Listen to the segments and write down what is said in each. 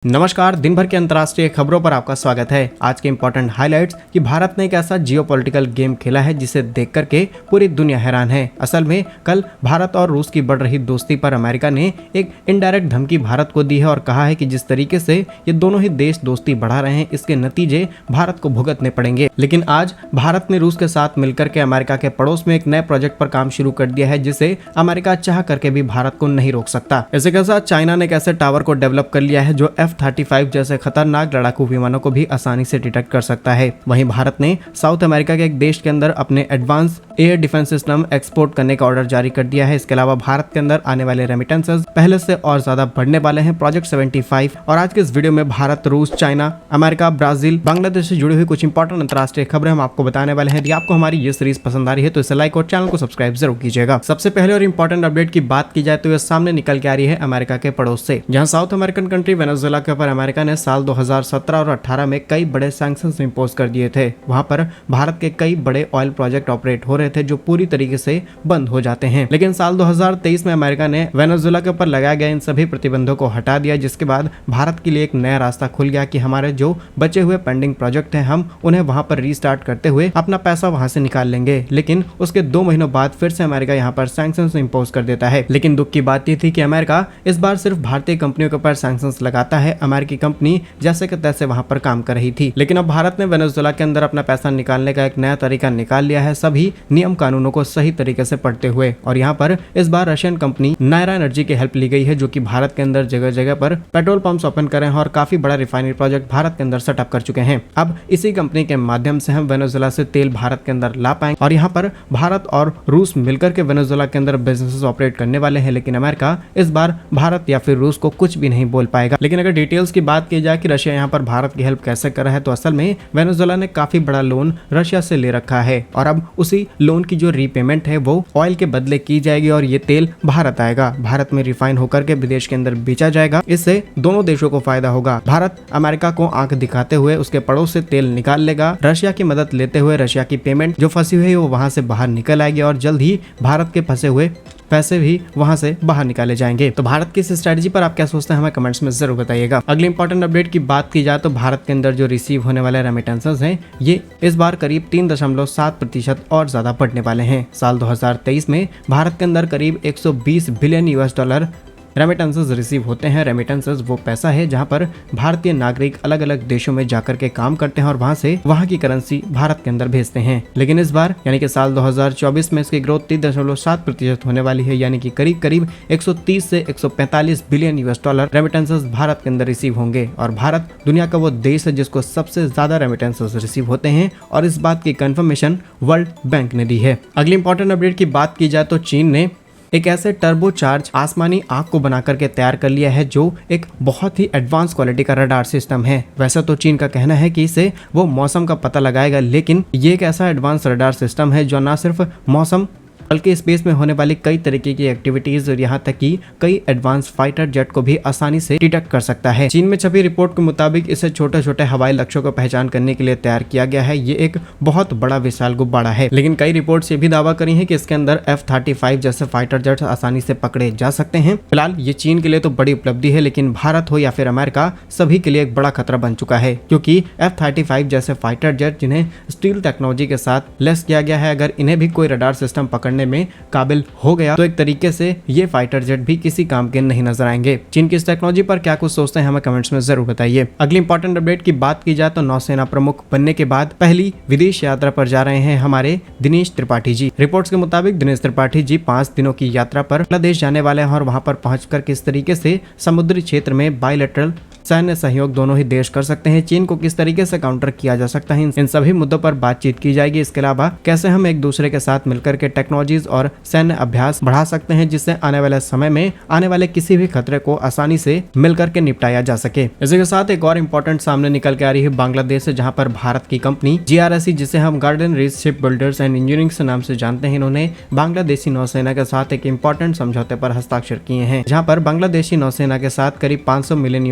नमस्कार। दिन भर के अंतर्राष्ट्रीय खबरों पर आपका स्वागत है। आज के इंपॉर्टेंट हाइलाइट्स कि भारत ने एक ऐसा जियोपॉलिटिकल गेम खेला है जिसे देख करके पूरी दुनिया हैरान है। असल में कल भारत और रूस की बढ़ रही दोस्ती पर अमेरिका ने एक इनडायरेक्ट धमकी भारत को दी है और कहा है कि जिस तरीके से ये दोनों ही देश दोस्ती बढ़ा रहे हैं इसके नतीजे भारत को भुगतने पड़ेंगे। लेकिन आज भारत ने रूस के साथ मिलकर के अमेरिका के पड़ोस में एक नए प्रोजेक्ट पर काम शुरू कर दिया है जिसे अमेरिका चाह करके भी भारत को नहीं रोक सकता। इसी के साथ चाइना ने एक ऐसे टावर को डेवलप कर लिया है जो F-35 जैसे खतरनाक लड़ाकू विमानों को भी आसानी से डिटेक्ट कर सकता है। वहीं भारत ने साउथ अमेरिका के एक देश के अंदर अपने advance air defence system export करने का ऑर्डर जारी कर दिया है। इसके अलावा भारत के अंदर आने वाले रेमिटेंसेस पहले से और ज्यादा बढ़ने वाले हैं। प्रोजेक्ट 75 और आज के इस वीडियो में भारत, रूस, चाइना, अमेरिका, ब्राजील, बांग्लादेश से जुड़ी हुई कुछ इंपॉर्टेंट अंतर्राष्ट्रीय खबरें हम आपको बताने वाले हैं। यदि आपको हमारी ये सीरीज पसंद आ रही है तो इसे लाइक और चैनल को सब्सक्राइब जरूर कीजिएगा। सबसे पहले और इंपॉर्टेंट अपडेट की बात की जाए तो ये सामने निकल के आ रही है अमेरिका के पड़ोस से, जहां साउथ अमेरिकन कंट्री वेनेजुएला के ऊपर अमेरिका ने साल 2017 और 18 में कई बड़े सैंक्शंस इंपोज कर दिए थे। वहां पर भारत के कई बड़े ऑयल प्रोजेक्ट ऑपरेट हो रहे थे जो पूरी तरीके से बंद हो जाते हैं। लेकिन साल 2023 में अमेरिका ने वेनेजुएला के ऊपर लगाए गए इन सभी प्रतिबंधों को हटा दिया, जिसके बाद भारत के लिए एक नया रास्ता खुल गया कि हमारे जो बचे हुए पेंडिंग प्रोजेक्ट हैं हम उन्हें वहां पर रीस्टार्ट करते हुए अपना पैसा वहां से निकाल लेंगे। लेकिन उसके 2 महीनों बाद फिर से अमेरिका यहाँ पर सैंक्शंस इंपोज कर देता है। लेकिन दुख की बात यह थी कि अमेरिका इस बार सिर्फ भारतीय कंपनियों के ऊपर सैंक्शंस लगाता है। अमेरिकी कंपनी जैसे कि तैसे वहां पर काम कर रही थी। लेकिन अब भारत ने वेनेजुएला के अंदर अपना पैसा निकालने का एक नया तरीका निकाल लिया है, सभी नियम कानूनों को सही तरीके से पढ़ते हुए। और यहाँ पर इस बार रशियन कंपनी नायरा एनर्जी की हेल्प ली गई है, जो कि भारत के अंदर जगह जगह पर पेट्रोल पंप्स ओपन कर रहे हैं और काफी बड़ा रिफाइनरी प्रोजेक्ट भारत के अंदर सेटअप कर चुके हैं। अब इसी कंपनी के माध्यम से हम वेनेजुएला से तेल भारत के अंदर ला पाएंगे और यहाँ पर भारत और रूस मिलकर के वेनेजुएला के अंदर बिजनेस ऑपरेट करने वाले हैं। लेकिन अमेरिका इस बार भारत या फिर रूस को कुछ भी नहीं बोल पाएगा। लेकिन अगर डिटेल्स की बात की जाए कि रशिया यहाँ पर भारत की हेल्प कैसे कर रहा है, तो असल में वेनेजुएला ने काफी बड़ा लोन रशिया से ले रखा है और अब उसी लोन की जो रीपेमेंट है वो ऑयल के बदले की जाएगी और ये तेल भारत आएगा, भारत में रिफाइन होकर के विदेश के अंदर बेचा जाएगा। इससे दोनों देशों को फायदा होगा। भारत अमेरिका को आंख दिखाते हुए उसके पड़ोस से तेल निकाल लेगा, रशिया की मदद लेते हुए रशिया की पेमेंट जो फंसी हुई है वो वहां से बाहर निकल आएगी और जल्द ही भारत के फंसे हुए पैसे भी वहां से बाहर निकाले जाएंगे। तो भारत की इस स्ट्रेटजी पर आप क्या सोचते हैं हमें कमेंट्स में जरूर बताइएगा। अगली इंपॉर्टेंट अपडेट की बात की जाए तो भारत के अंदर जो रिसीव होने वाले रेमिटेंसेस हैं ये इस बार करीब 3.7% और ज्यादा बढ़ने वाले हैं। साल 2023 में भारत के अंदर करीब 120 बिलियन US$ रेमिटेंसेस रिसीव होते हैं। रेमिटेंसेस वो पैसा है जहां पर भारतीय नागरिक अलग अलग देशों में जाकर के काम करते हैं और वहां से वहां की करेंसी भारत के अंदर भेजते हैं। लेकिन इस बार यानी कि साल 2024 में इसकी ग्रोथ 3.7% होने वाली है, यानी कि करीब करीब 130 से 145 बिलियन US$ रेमिटेंसेस भारत के अंदर रिसीव होंगे। और भारत दुनिया का वो देश है जिसको सबसे ज्यादा रेमिटेंसेस रिसीव होते हैं और इस बात की कंफर्मेशन वर्ल्ड बैंक ने दी है। अगली इंपॉर्टेंट अपडेट की बात की जाए तो चीन ने एक ऐसे टर्बोचार्ज आसमानी आग को बना करके तैयार कर लिया है जो एक बहुत ही एडवांस क्वालिटी का रडार सिस्टम है। वैसे तो चीन का कहना है कि इससे वो मौसम का पता लगाएगा, लेकिन ये एक ऐसा एडवांस रडार सिस्टम है जो न सिर्फ मौसम बल्कि स्पेस में होने वाली कई तरीके की एक्टिविटीज और यहाँ तक कि कई एडवांस फाइटर जेट को भी आसानी से डिटेक्ट कर सकता है। चीन में छपी रिपोर्ट के मुताबिक इसे छोटे छोटे हवाई लक्ष्यों को पहचान करने के लिए तैयार किया गया है। ये एक बहुत बड़ा विशाल गुब्बारा है। लेकिन कई रिपोर्ट्स ये भी दावा करी हैं कि इसके अंदर F-35 जैसे फाइटर जेट आसानी से पकड़े जा सकते हैं। फिलहाल ये चीन के लिए तो बड़ी उपलब्धि है, लेकिन भारत हो या फिर अमेरिका सभी के लिए एक बड़ा खतरा बन चुका है, क्योंकि F-35 जैसे फाइटर जेट जिन्हें स्टील टेक्नोलॉजी के साथ लेस किया गया है, अगर इन्हें भी कोई रडार सिस्टम पकड़ने में काबिल हो गया तो एक तरीके से ये फाइटर जेट भी किसी काम के नहीं नजर आएंगे। चीन की इस टेक्नोलॉजी पर क्या कुछ सोचते हैं हमें कमेंट्स में जरूर बताइए। अगली इंपॉर्टेंट अपडेट की बात की जाए तो नौसेना प्रमुख बनने के बाद पहली विदेश यात्रा पर जा रहे हैं हमारे दिनेश त्रिपाठी जी। रिपोर्ट्स के मुताबिक दिनेश त्रिपाठी जी 5 दिनों की यात्रा पर बांग्लादेश जाने वाले हैं और वहां पर पहुंचकर किस तरीके से समुद्री क्षेत्र में बायलैटरल सैन्य सहयोग दोनों ही देश कर सकते हैं, चीन को किस तरीके से काउंटर किया जा सकता है, इन सभी मुद्दों पर बातचीत की जाएगी। इसके अलावा कैसे हम एक दूसरे के साथ मिलकर के टेक्नोलॉजीज और सैन्य अभ्यास बढ़ा सकते हैं जिससे आने वाले समय में आने वाले किसी भी खतरे को आसानी से मिलकर के निपटाया जा सके। इसी के साथ एक और इम्पोर्टेंट सामने निकल के आ रही है बांग्लादेश से, जहाँ पर भारत की कंपनी GRSE जिसे हम garden reach ship builders and engineering से नाम से जानते हैं, इन्होंने बांग्लादेशी नौसेना के साथ एक इम्पोर्टेंट समझौते पर हस्ताक्षर किए हैं, जहाँ पर बांग्लादेशी नौसेना के साथ करीब $500 मिलियन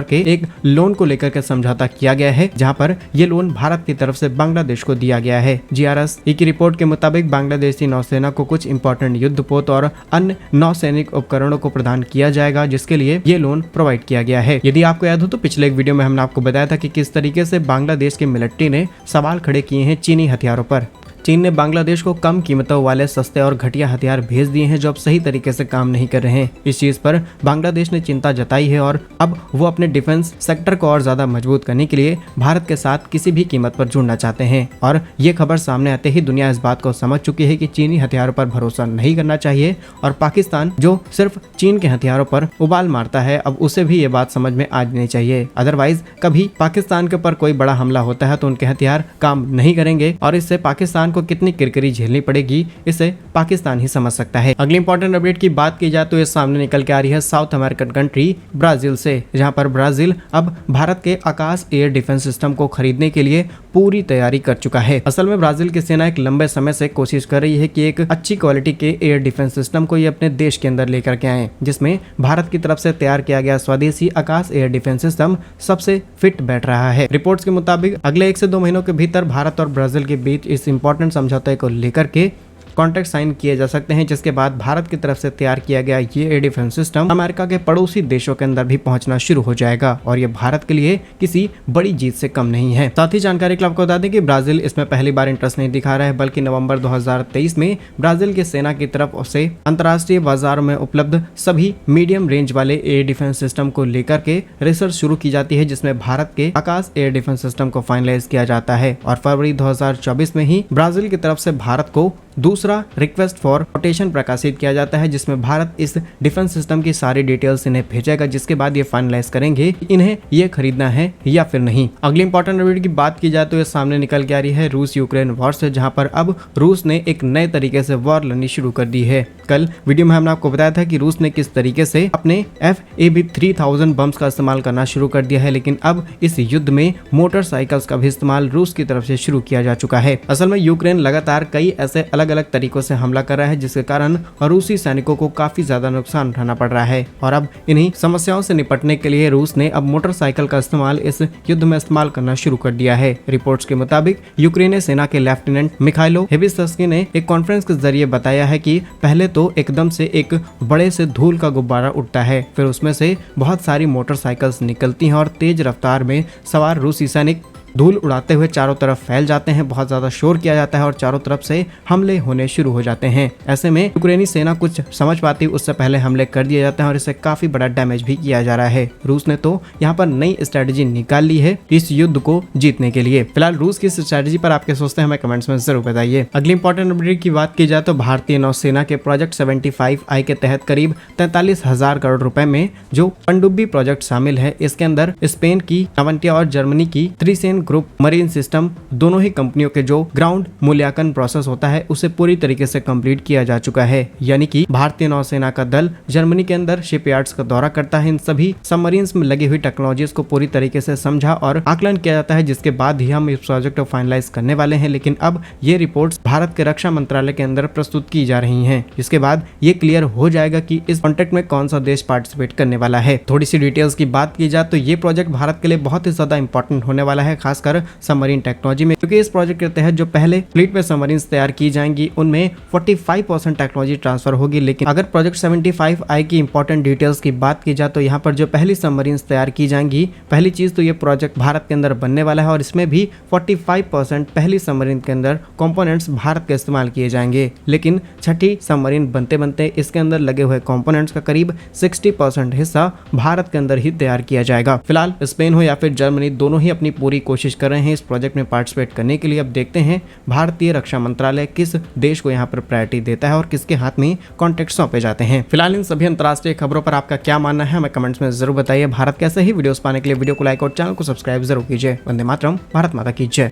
के एक लोन को लेकर के समझौता किया गया है, जहां पर ये लोन भारत की तरफ से बांग्लादेश को दिया गया है। GRSE की रिपोर्ट के मुताबिक बांग्लादेशी नौसेना को कुछ इंपॉर्टेंट युद्धपोत और अन्य नौसैनिक उपकरणों को प्रदान किया जाएगा, जिसके लिए ये लोन प्रोवाइड किया गया है। यदि आपको याद हो तो पिछले एक वीडियो में हमने आपको बताया था कि किस तरीके से बांग्लादेश के मिलिट्री ने सवाल खड़े किए हैं चीनी हथियारों पर। चीन ने बांग्लादेश को कम कीमतों वाले सस्ते और घटिया हथियार भेज दिए हैं जो अब सही तरीके से काम नहीं कर रहे हैं। इस चीज पर बांग्लादेश ने चिंता जताई है और अब वो अपने डिफेंस सेक्टर को और ज्यादा मजबूत करने के लिए भारत के साथ किसी भी कीमत पर जुड़ना चाहते हैं। और ये खबर सामने आते ही दुनिया इस बात को समझ चुकी है कि चीनी हथियारों पर भरोसा नहीं करना चाहिए और पाकिस्तान जो सिर्फ चीन के हथियारों पर उबाल मारता है, अब उसे भी ये बात समझ में आ जानी चाहिए। अदरवाइज कभी पाकिस्तान के ऊपर कोई बड़ा हमला होता है तो उनके हथियार काम नहीं करेंगे और इससे पाकिस्तान को कितनी किरकिरी झेलनी पड़ेगी इसे पाकिस्तान ही समझ सकता है। अगली इंपॉर्टेंट अपडेट की बात की जाए तो ये सामने निकल के आ रही है साउथ अमेरिकन कंट्री ब्राजील से, जहां पर ब्राजील अब भारत के आकाश एयर डिफेंस सिस्टम को खरीदने के लिए पूरी तैयारी कर चुका है। असल में ब्राजील की सेना एक लंबे समय से कोशिश कर रही है कि एक अच्छी क्वालिटी के एयर डिफेंस सिस्टम को ये अपने देश के अंदर लेकर के आए, जिसमें भारत की तरफ से तैयार किया गया स्वदेशी आकाश एयर डिफेंस सिस्टम सबसे फिट बैठ रहा है। रिपोर्ट्स के मुताबिक अगले 1 से 2 महीनों के भीतर भारत और ब्राजील के बीच इस इंपॉर्टेंट समझौते को लेकर के कॉन्ट्रैक्ट साइन किए जा सकते हैं, जिसके बाद भारत की तरफ से तैयार किया गया ये एयर डिफेंस सिस्टम अमेरिका के पड़ोसी देशों के अंदर भी पहुंचना शुरू हो जाएगा और ये भारत के लिए किसी बड़ी जीत से कम नहीं है। साथ ही जानकारी के लिए आपको बता दें कि ब्राजील इसमें पहली बार इंटरेस्ट नहीं दिखा रहा है, बल्कि नवंबर 2023 में ब्राजील की सेना की तरफ से अंतर्राष्ट्रीय बाजार में उपलब्ध सभी मीडियम रेंज वाले एयर डिफेंस सिस्टम को लेकर के रिसर्च शुरू की जाती है, जिसमें भारत के आकाश एयर डिफेंस सिस्टम को फाइनलाइज किया जाता है और फरवरी 2024 में ही ब्राजील की तरफ से भारत को दूसरा रिक्वेस्ट फॉर कोटेशन प्रकाशित किया जाता है, जिसमें भारत इस डिफेंस सिस्टम की सारी डिटेल्स इन्हें भेजेगा, जिसके बाद ये फाइनलाइज करेंगे इन्हें ये खरीदना है या फिर नहीं। अगली इंपॉर्टेंट अपडेट की बात की जाए तो ये सामने निकल के आ रही है रूस यूक्रेन वॉर से, जहां पर अब रूस ने एक नए तरीके से वॉर लड़नी शुरू कर दी है। कल वीडियो में हमने आपको बताया था कि रूस ने किस तरीके से अपने FAB-3000 बम्स का इस्तेमाल करना शुरू कर दिया है, लेकिन अब इस युद्ध में मोटरसाइकिल्स का भी इस्तेमाल रूस की तरफ से शुरू किया जा चुका है। असल में यूक्रेन लगातार कई ऐसे अलग अलग तरीकों से हमला कर रहा है, जिसके कारण रूसी सैनिकों को काफी ज्यादा नुकसान उठाना पड़ रहा है और अब इन्हीं समस्याओं से निपटने के लिए रूस ने अब मोटरसाइकिल का इस्तेमाल इस युद्ध में इस्तेमाल करना शुरू कर दिया है। रिपोर्ट्स के मुताबिक यूक्रेनी सेना के लेफ्टिनेंट मिखाइलो हेबिस्टस्की ने एक कॉन्फ्रेंस के जरिए बताया है कि पहले तो एकदम से एक बड़े से धूल का गुब्बारा उठता है, फिर उसमें से बहुत सारी मोटरसाइकिल्स निकलती हैं और तेज रफ्तार में सवार रूसी सैनिक धूल उड़ाते हुए चारों तरफ फैल जाते हैं। बहुत ज्यादा शोर किया जाता है और चारों तरफ से हमले होने शुरू हो जाते हैं। ऐसे में यूक्रेनी सेना कुछ समझ पाती उससे पहले हमले कर दिए जाते हैं और इससे काफी बड़ा डैमेज भी किया जा रहा है। रूस ने तो यहाँ पर नई स्ट्रेटेजी निकाल ली है इस युद्ध को जीतने के लिए। फिलहाल रूस की स्ट्रेटेजी पर आपके सोचते हैं हमें कमेंट्स में जरूर बताइए। अगली इंपॉर्टेंट अपडेट की बात की जाए तो भारतीय नौसेना के प्रोजेक्ट 75I के तहत करीब 43,000 करोड़ रुपए में जो पनडुब्बी प्रोजेक्ट शामिल है, इसके अंदर स्पेन की नवंटिया और जर्मनी की त्रिसेन ग्रुप मरीन सिस्टम दोनों ही कंपनियों के जो ग्राउंड मूल्यांकन प्रोसेस होता है उसे पूरी तरीके से कंप्लीट किया जा चुका है। यानी कि भारतीय नौसेना का दल जर्मनी के अंदर शिपयार्ड्स का दौरा करता है, इन सभी सबमरीन्स में लगी हुई टेक्नोलॉजीज को पूरी तरीके से समझा और आकलन किया जाता है, जिसके बाद ही हम इस प्रोजेक्ट को फाइनलाइज करने वाले हैं। लेकिन अब ये रिपोर्ट्स भारत के रक्षा मंत्रालय के अंदर प्रस्तुत की जा रही हैं, जिसके बाद ये क्लियर हो जाएगा कि इस कॉन्ट्रैक्ट में कौन सा देश पार्टिसिपेट करने वाला है। थोड़ी सी डिटेल्स की बात की जाए तो ये प्रोजेक्ट भारत के लिए बहुत ही ज्यादा इंपॉर्टेंट होने वाला है, खासकर सबमरीन टेक्नोलॉजी में, क्योंकि इस प्रोजेक्ट के तहत जो पहले फ्लीट में सबमरीन तैयार की जाएंगी उनमें 45% टेक्नोलॉजी ट्रांसफर होगी। लेकिन अगर प्रोजेक्ट 75I की इंपॉर्टेंट डिटेल्स की बात की जाए तो यहाँ पर जो पहली सबमरीन तैयार की जाएंगी, पहली चीज तो ये प्रोजेक्ट भारत के अंदर बनने वाला है और इसमें भी 45% पहली सबमरीन के अंदर कंपोनेंट्स भारत के इस्तेमाल किए जाएंगे। लेकिन छठी सबमरीन बनते बनते इसके अंदर लगे हुए कंपोनेंट्स का करीब 60% हिस्सा भारत के अंदर ही तैयार किया जाएगा। फिलहाल स्पेन हो या फिर जर्मनी दोनों ही अपनी पूरी कोशिश कर रहे हैं इस प्रोजेक्ट में पार्टिसिपेट करने के लिए। अब देखते हैं भारतीय रक्षा मंत्रालय किस देश को यहाँ पर प्रायोरिटी देता है और किसके हाथ में कॉन्ट्रैक्ट सौंपे जाते हैं। फिलहाल इन सभी अंतर्राष्ट्रीय खबरों पर आपका क्या मानना है हमें कमेंट्स में जरूर बताइए। भारत के ऐसे ही वीडियोस पाने के लिए वीडियो को लाइक और चैनल को सब्सक्राइब जरूर कीजिए। वंदे मातरम, भारत माता की जय।